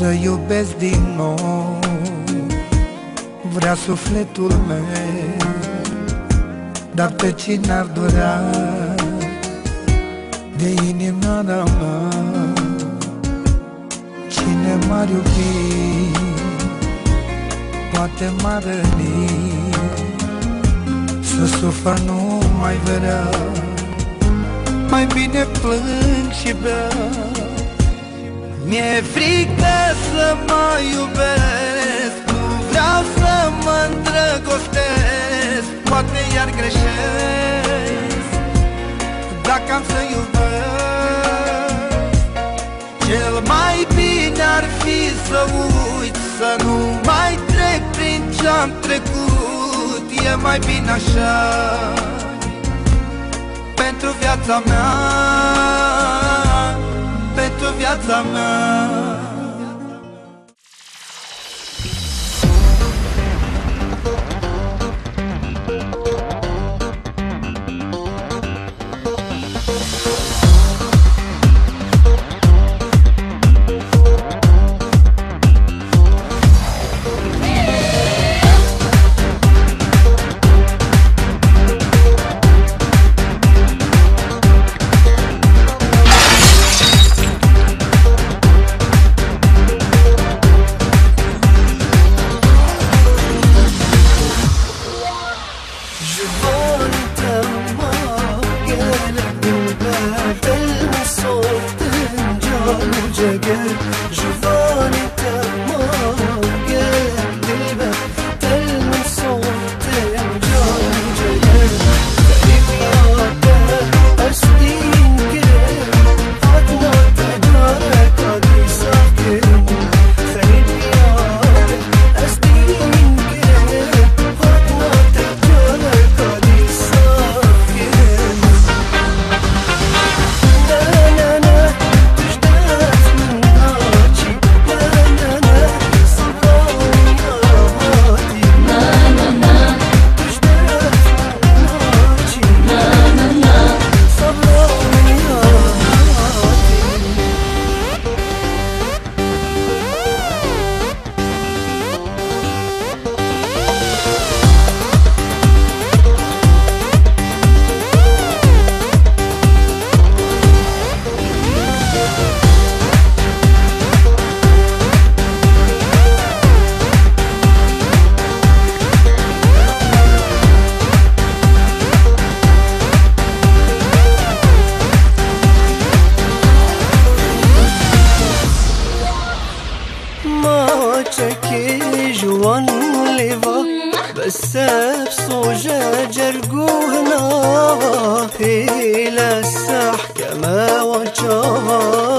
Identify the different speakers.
Speaker 1: să iubesc din nou, vrea sufletul meu. Dar pe cine ar durea de inima mea? Cine m-ar iubi, poate m-ar răni, să sufăr nu mai vrea, mai bine plâng și beau. Mi-e frică să mă iubesc, nu vreau să mă îndrăgostesc, poate iar greșesc dacă am să iubesc. Cel mai bine ar fi să uit, să nu mai trec prin ce-am trecut. E mai bine așa pentru viața mea, pentru viața mea.
Speaker 2: جرقوهنا إلى السحكة ما وجهها